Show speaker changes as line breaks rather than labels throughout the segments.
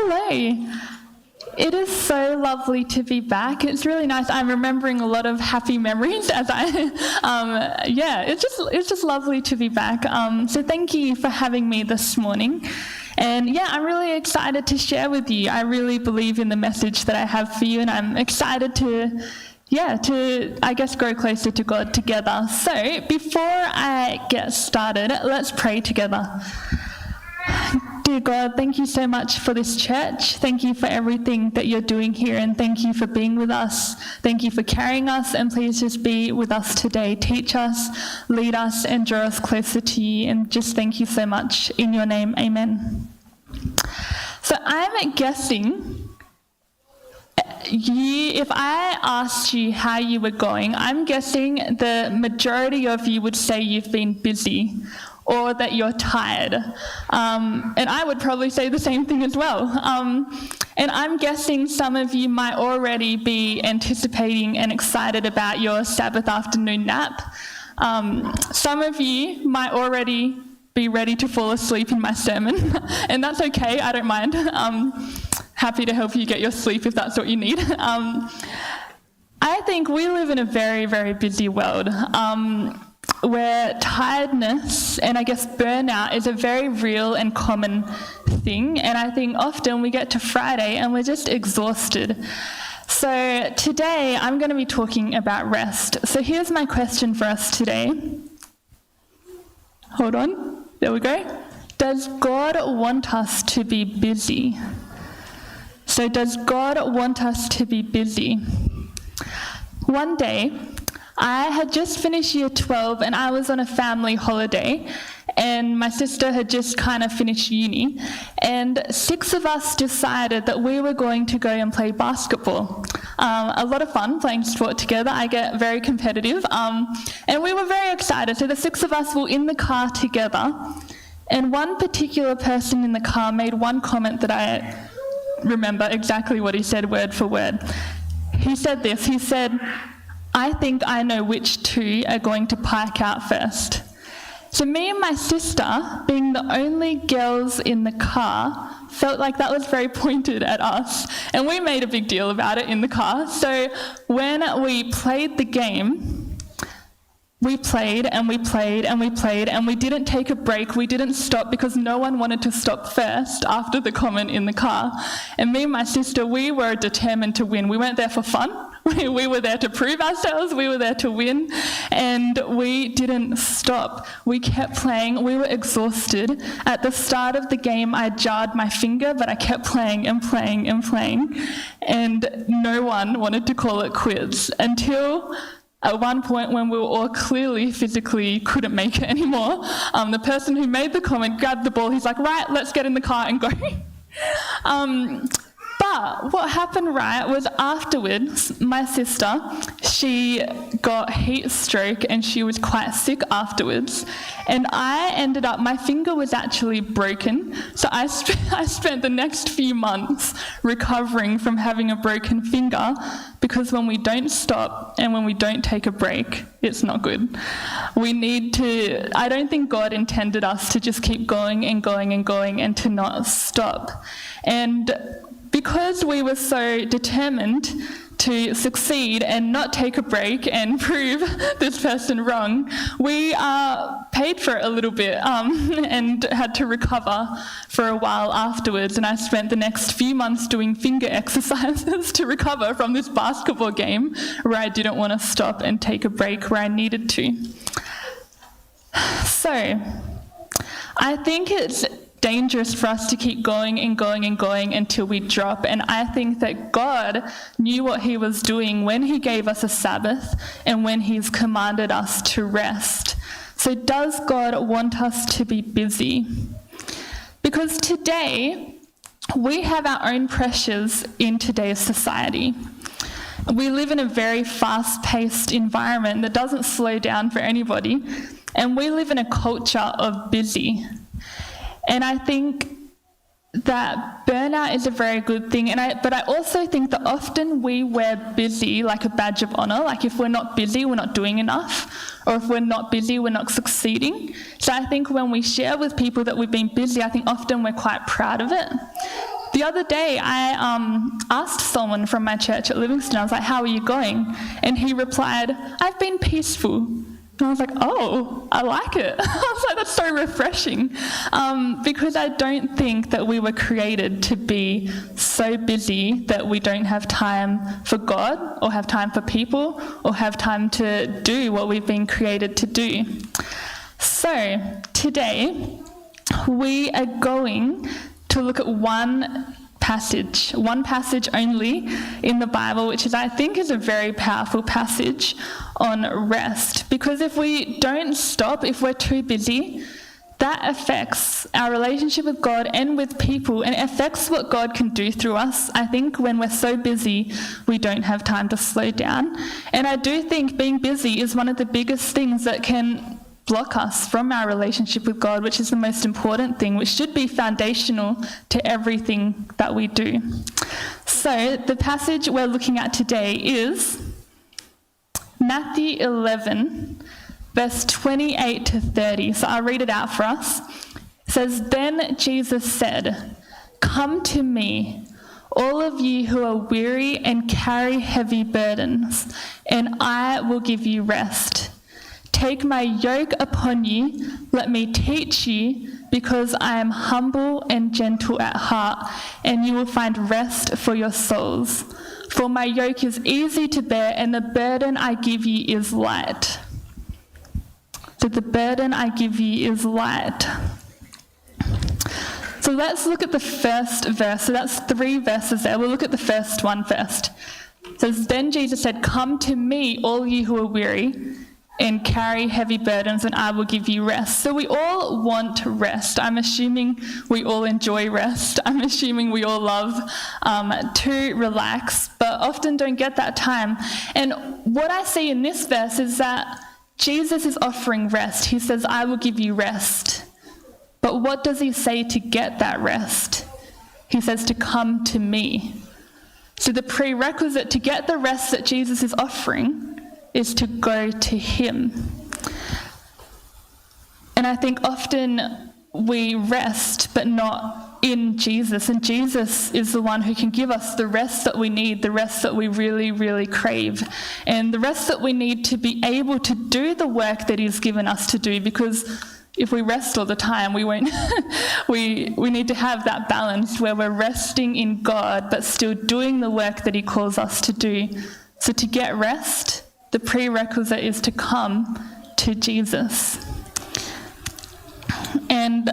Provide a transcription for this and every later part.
Hello. It is so lovely to be back. It's really nice. I'm remembering a lot of happy memories as it's just lovely to be back. So thank you for having me this morning. And I'm really excited to share with you. I really believe in the message that I have for you, and I'm excited to grow closer to God together. So before I get started, let's pray together. Dear God, thank you so much for this church. Thank you for everything that you're doing here, and thank you for being with us. Thank you for carrying us, and please just be with us today. Teach us, lead us, and draw us closer to you, and just thank you so much. In your name, amen. So I'm guessing if I asked you how you were going, I'm guessing the majority of you would say you've been busy, or that you're tired. And I would probably say the same thing as well. And I'm guessing some of you might already be anticipating and excited about your Sabbath afternoon nap. Some of you might already be ready to fall asleep in my sermon, and that's okay, I don't mind. Happy to help you get your sleep if that's what you need. I think we live in a very, very busy world, where tiredness and I guess burnout is a very real and common thing. And I think often we get to Friday and we're just exhausted. So today I'm going to be talking about rest. So here's my question for us today. Hold on. There we go. Does God want us to be busy? So does God want us to be busy? One day, I had just finished year 12 and I was on a family holiday, and my sister had just kind of finished uni, and 6 of us decided that we were going to go and play basketball. A lot of fun playing sport together. I get very competitive, and we were very excited. So the 6 of us were in the car together, and one particular person in the car made one comment that I remember exactly what he said word for word. He said this, he said, "I think I know which 2 are going to pike out first." So me and my sister, being the only girls in the car, felt like that was very pointed at us, and we made a big deal about it in the car. So when we played the game, we played and we played and we played, and we didn't take a break. We didn't stop because no one wanted to stop first after the comment in the car. And me and my sister, we were determined to win. We weren't there for fun. We were there to prove ourselves. We were there to win. And we didn't stop. We kept playing. We were exhausted. At the start of the game, I jarred my finger, but I kept playing and playing and playing. And no one wanted to call it quits until at one point when we were all clearly physically couldn't make it anymore. The person who made the comment grabbed the ball. He's like, "Right, let's get in the car and go." But what happened, was afterwards, my sister, she got heat stroke and she was quite sick afterwards. And my finger was actually broken. So I spent the next few months recovering from having a broken finger, because when we don't stop and when we don't take a break, it's not good. I don't think God intended us to just keep going and going and going and to not stop. And because we were so determined to succeed and not take a break and prove this person wrong, we paid for it a little bit and had to recover for a while afterwards. And I spent the next few months doing finger exercises to recover from this basketball game where I didn't want to stop and take a break where I needed to. So I think it's dangerous for us to keep going and going and going until we drop. And I think that God knew what he was doing when he gave us a Sabbath and when he's commanded us to rest. So does God want us to be busy? Because today, we have our own pressures in today's society. We live in a very fast-paced environment that doesn't slow down for anybody, and we live in a culture of busy. And I think that burnout is a very good thing, but I also think that often we wear busy like a badge of honor. Like if we're not busy, we're not doing enough, or if we're not busy, we're not succeeding. So I think when we share with people that we've been busy, I think often we're quite proud of it. The other day, I asked someone from my church at Livingston, I was like, how are you going? And he replied, I've been peaceful. And I was like, oh, I like it. I was like, that's so refreshing. Because I don't think that we were created to be so busy that we don't have time for God or have time for people or have time to do what we've been created to do. So today, we are going to look at one passage only in the Bible, which I think is a very powerful passage on rest. Because if we don't stop, if we're too busy, that affects our relationship with God and with people, and it affects what God can do through us. I think when we're so busy, we don't have time to slow down. And I do think being busy is one of the biggest things that can block us from our relationship with God, which is the most important thing, which should be foundational to everything that we do. So the passage we're looking at today is Matthew 11, verse 28 to 30. So I'll read it out for us. It says, "Then Jesus said, 'Come to me, all of you who are weary and carry heavy burdens, and I will give you rest. Take my yoke upon you, let me teach you, because I am humble and gentle at heart, and you will find rest for your souls. For my yoke is easy to bear, and the burden I give you is light.'" So the burden I give you is light. So let's look at the first verse. So that's 3 verses there. We'll look at the first one first. It says, "Then Jesus said, 'Come to me, all you who are weary and carry heavy burdens, and I will give you rest.'" So we all want rest. I'm assuming we all enjoy rest. I'm assuming we all love to relax, but often don't get that time. And what I see in this verse is that Jesus is offering rest. He says, "I will give you rest." But what does he say to get that rest? He says to come to me. So the prerequisite to get the rest that Jesus is offering is to go to him. And I think often we rest, but not in Jesus. And Jesus is the one who can give us the rest that we need, the rest that we really, really crave, and the rest that we need to be able to do the work that he's given us to do. Because if we rest all the time, we won't. we need to have that balance where we're resting in God, but still doing the work that he calls us to do. So to get rest, the prerequisite is to come to Jesus. And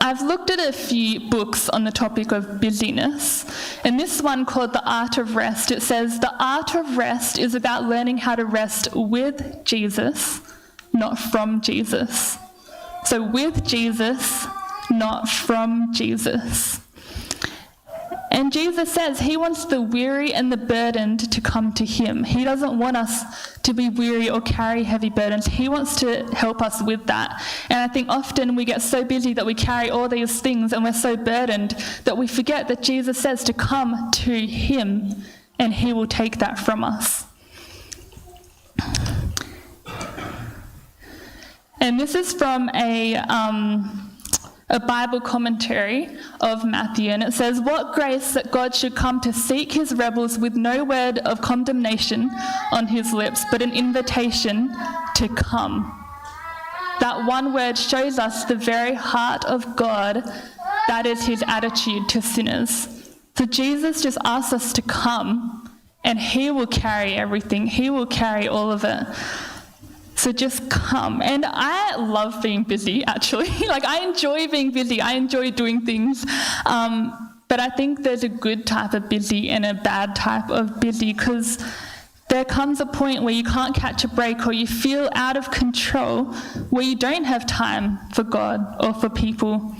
I've looked at a few books on the topic of busyness, and this one called The Art of Rest, it says, "The art of rest is about learning how to rest with Jesus, not from Jesus." So with Jesus, not from Jesus. And Jesus says he wants the weary and the burdened to come to him. He doesn't want us to be weary or carry heavy burdens. He wants to help us with that. And I think often we get so busy that we carry all these things and we're so burdened that we forget that Jesus says to come to him and he will take that from us. And this is from a Bible commentary of Matthew, and it says, "What grace that God should come to seek his rebels with no word of condemnation on his lips, but an invitation to come." That one word shows us the very heart of God. That is his attitude to sinners. So Jesus just asks us to come, and he will carry everything. He will carry all of it. So just come. And I love being busy, actually. Like, I enjoy being busy. I enjoy doing things. But I think there's a good type of busy and a bad type of busy, because there comes a point where you can't catch a break, or you feel out of control, where you don't have time for God or for people.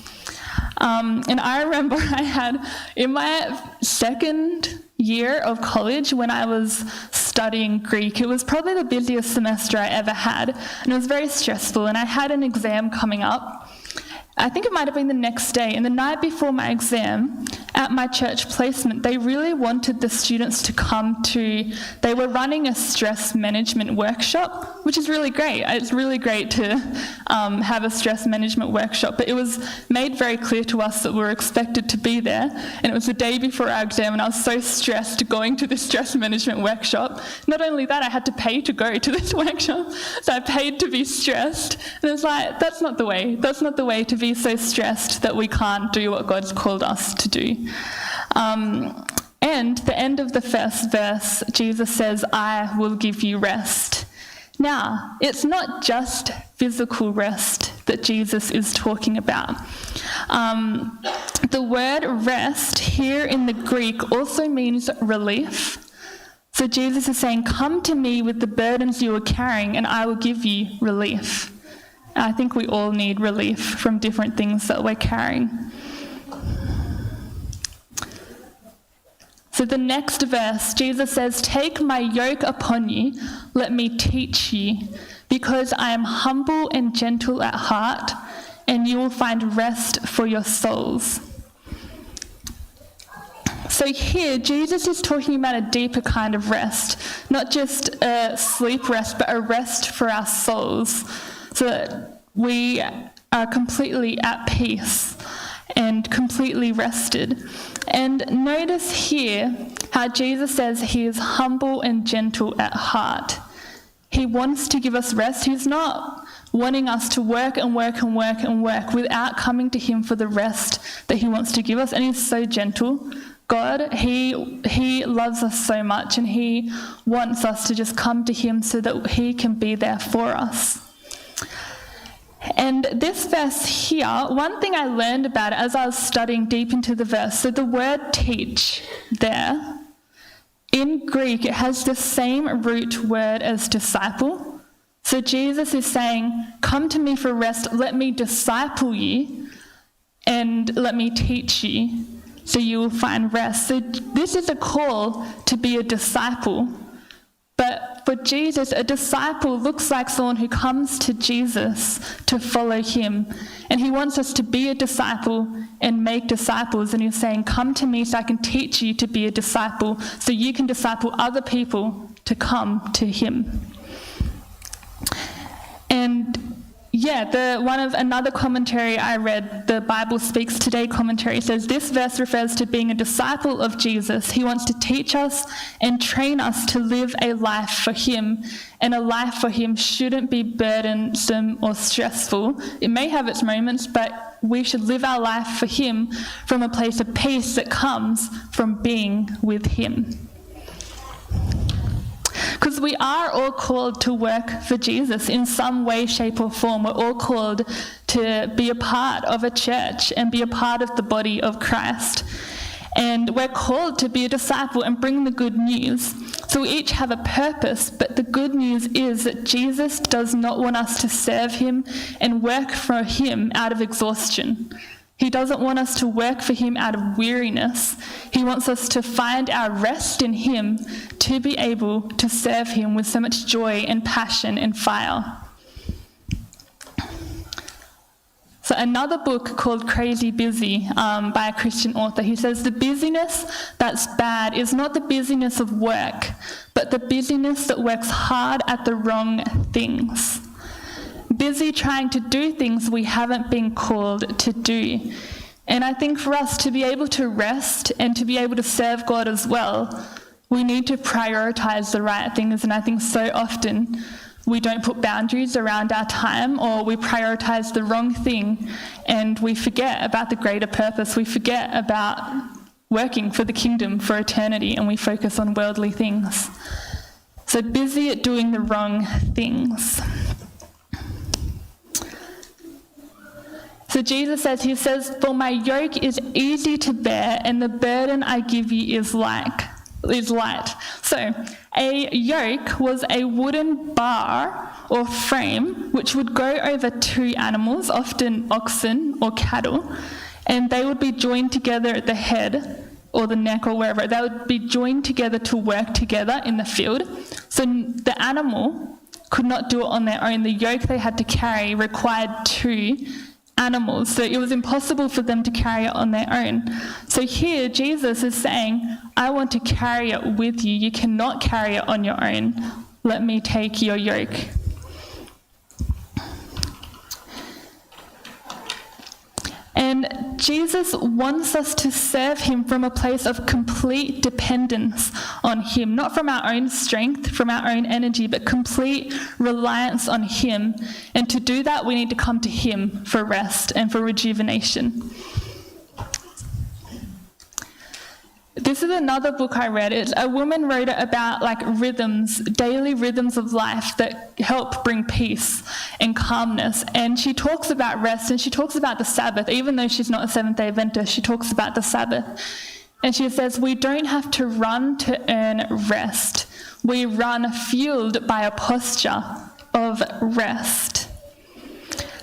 And I remember I had, in my second year of college, when I was studying Greek, it was probably the busiest semester I ever had, and it was very stressful, and I had an exam coming up. I think it might have been the next day, and the night before my exam, at my church placement, they really wanted the students to come to, they were running a stress management workshop, which is really great. It's really great to have a stress management workshop, but it was made very clear to us that we were expected to be there, and it was the day before our exam, and I was so stressed going to this stress management workshop. Not only that, I had to pay to go to this workshop, so I paid to be stressed, and it was like, that's not the way. That's not the way to be so stressed that we can't do what God's called us to do. And the end of the first verse, Jesus says, I will give you rest. Now, it's not just physical rest that Jesus is talking about. The word rest here in the Greek also means relief. So Jesus is saying, come to me with the burdens you are carrying and I will give you relief. I think we all need relief from different things that we're carrying. So the next verse, Jesus says, take my yoke upon you, let me teach you, because I am humble and gentle at heart, and you will find rest for your souls. So here, Jesus is talking about a deeper kind of rest, not just a sleep rest, but a rest for our souls, so that we are completely at peace and completely rested. And notice here how Jesus says he is humble and gentle at heart. He wants to give us rest. He's not wanting us to work and work and work and work without coming to him for the rest that he wants to give us. And he's so gentle. God, he loves us so much, and he wants us to just come to him so that he can be there for us. And this verse here, one thing I learned about it as I was studying deep into the verse, so the word teach there, in Greek, it has the same root word as disciple. So Jesus is saying, come to me for rest, let me disciple you, and let me teach you, so you will find rest. So this is a call to be a disciple. But for Jesus, a disciple looks like someone who comes to Jesus to follow him. And he wants us to be a disciple and make disciples. And he's saying, come to me so I can teach you to be a disciple, so you can disciple other people to come to him. And another commentary I read, the Bible Speaks Today commentary, says this verse refers to being a disciple of Jesus. He wants to teach us and train us to live a life for him, and a life for him shouldn't be burdensome or stressful. It may have its moments, but we should live our life for him from a place of peace that comes from being with him. Because we are all called to work for Jesus in some way, shape, or form. We're all called to be a part of a church and be a part of the body of Christ. And we're called to be a disciple and bring the good news. So we each have a purpose, but the good news is that Jesus does not want us to serve him and work for him out of exhaustion. He doesn't want us to work for him out of weariness. He wants us to find our rest in him, to be able to serve him with so much joy and passion and fire. So another book called Crazy Busy by a Christian author, he says the busyness that's bad is not the busyness of work, but the busyness that works hard at the wrong things. Busy trying to do things we haven't been called to do. And I think for us to be able to rest and to be able to serve God as well, we need to prioritize the right things. And I think so often we don't put boundaries around our time, or we prioritize the wrong thing and we forget about the greater purpose. We forget about working for the kingdom for eternity, and we focus on worldly things. So busy at doing the wrong things. So Jesus says, for my yoke is easy to bear and the burden I give you is light. So a yoke was a wooden bar or frame which would go over two animals, often oxen or cattle, and they would be joined together at the head or the neck or wherever. They would be joined together to work together in the field. So the animal could not do it on their own. The yoke they had to carry required two animals, so it was impossible for them to carry it on their own. So here Jesus is saying, I want to carry it with you. You cannot carry it on your own. Let me take your yoke. And Jesus wants us to serve him from a place of complete dependence on him, not from our own strength, from our own energy, but complete reliance on him. And to do that, we need to come to him for rest and for rejuvenation. This is another book I read. A woman wrote it about rhythms, daily rhythms of life that help bring peace and calmness. And she talks about rest, and she talks about the Sabbath. Even though she's not a Seventh-day Adventist, she talks about the Sabbath. And she says, we don't have to run to earn rest. We run fueled by a posture of rest.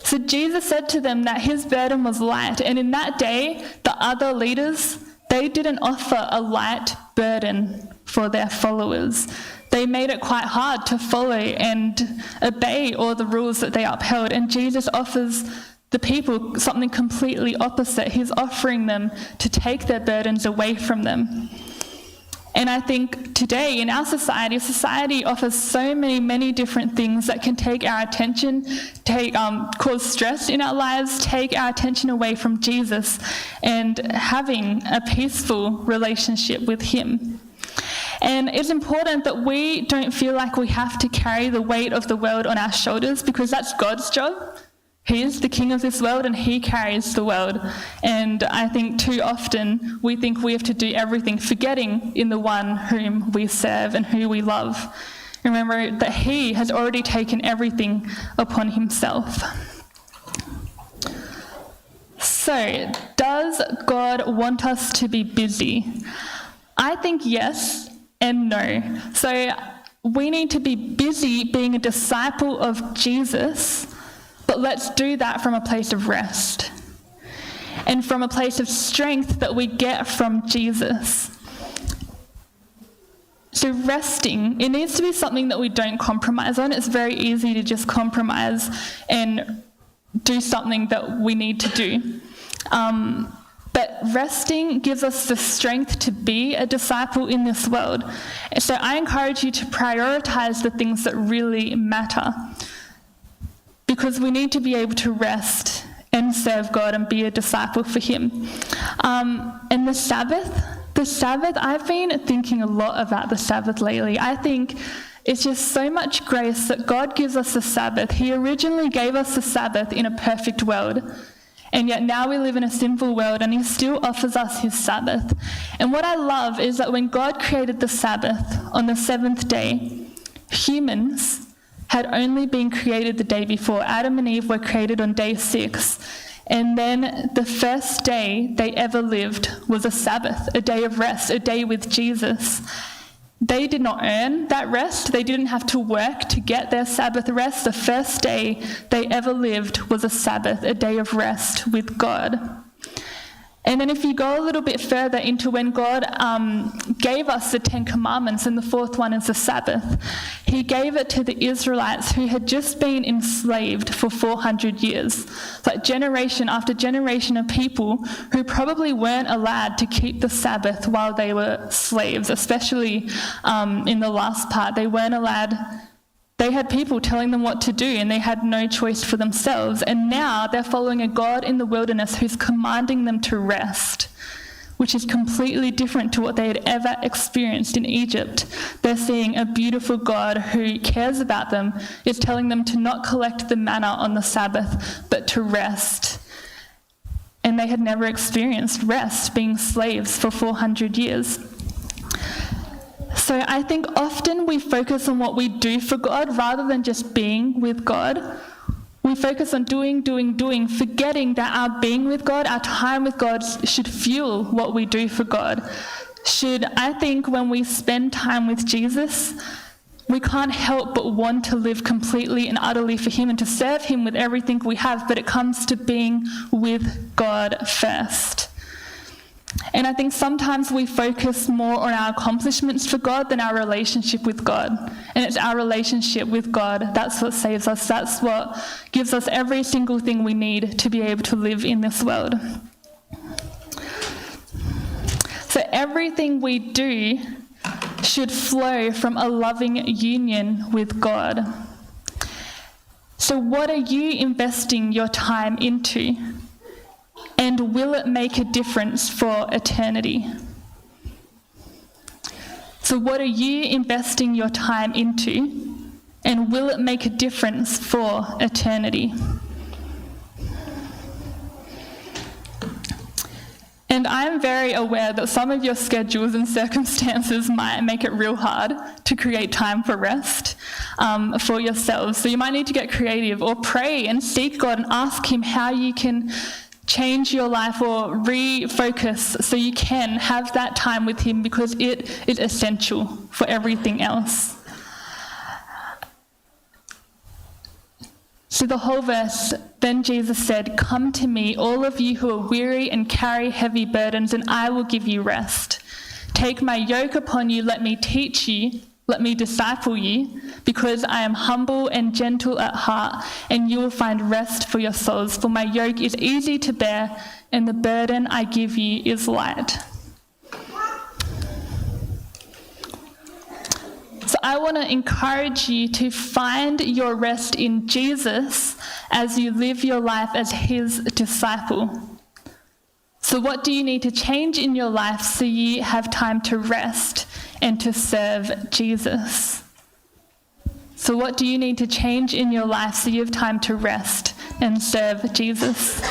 So Jesus said to them that his burden was light. And in that day, the other leaders, they didn't offer a light burden for their followers. They made it quite hard to follow and obey all the rules that they upheld. And Jesus offers the people something completely opposite. He's offering them to take their burdens away from them. And I think today in our society offers so many different things that can take our attention, cause stress in our lives, take our attention away from Jesus and having a peaceful relationship with him. And it's important that we don't feel like we have to carry the weight of the world on our shoulders, because that's God's job. He is the king of this world and he carries the world. And I think too often we think we have to do everything, forgetting in the one whom we serve and who we love. Remember that he has already taken everything upon himself. So, does God want us to be busy? I think yes and no. So we need to be busy being a disciple of Jesus, but let's do that from a place of rest and from a place of strength that we get from Jesus. So resting, it needs to be something that we don't compromise on. It's very easy to just compromise and do something that we need to do. But resting gives us the strength to be a disciple in this world. So I encourage you to prioritize the things that really matter, because we need to be able to rest and serve God and be a disciple for him. And the Sabbath, I've been thinking a lot about the Sabbath lately. I think it's just so much grace that God gives us the Sabbath. He originally gave us the Sabbath in a perfect world, and yet now we live in a sinful world and he still offers us his Sabbath. And what I love is that when God created the Sabbath on the seventh day, humans had only been created the day before. Adam and Eve were created on day 6. And then the first day they ever lived was a Sabbath, a day of rest, a day with Jesus. They did not earn that rest. They didn't have to work to get their Sabbath rest. The first day they ever lived was a Sabbath, a day of rest with God. And then if you go a little bit further into when God gave us the 10 Commandments, and the fourth one is the Sabbath, he gave it to the Israelites who had just been enslaved for 400 years. Like generation after generation of people who probably weren't allowed to keep the Sabbath while they were slaves, especially in the last part. They weren't allowed. They had people telling them what to do, and they had no choice for themselves. And now they're following a God in the wilderness who's commanding them to rest, which is completely different to what they had ever experienced in Egypt. They're seeing a beautiful God who cares about them, is telling them to not collect the manna on the Sabbath, but to rest. And they had never experienced rest, being slaves for 400 years. So I think often we focus on what we do for God rather than just being with God. We focus on doing, forgetting that our being with God, our time with God should fuel what we do for God. I think when we spend time with Jesus, we can't help but want to live completely and utterly for him and to serve him with everything we have, but it comes to being with God first. And I think sometimes we focus more on our accomplishments for God than our relationship with God. And it's our relationship with God that's what saves us. That's what gives us every single thing we need to be able to live in this world. So everything we do should flow from a loving union with God. So what are you investing your time into? And will it make a difference for eternity? So what are you investing your time into? And will it make a difference for eternity? And I'm very aware that some of your schedules and circumstances might make it real hard to create time for rest for yourselves. So you might need to get creative or pray and seek God and ask him how you can change your life or refocus so you can have that time with him, because it is essential for everything else. So the whole verse, then Jesus said, "Come to me, all of you who are weary and carry heavy burdens, and I will give you rest. Take my yoke upon you, let me teach you, let me disciple you, because I am humble and gentle at heart, and you will find rest for your souls. For my yoke is easy to bear, and the burden I give you is light." So I want to encourage you to find your rest in Jesus as you live your life as his disciple. So what do you need to change in your life so you have time to rest and to serve Jesus? So what do you need to change in your life so you have time to rest and serve Jesus?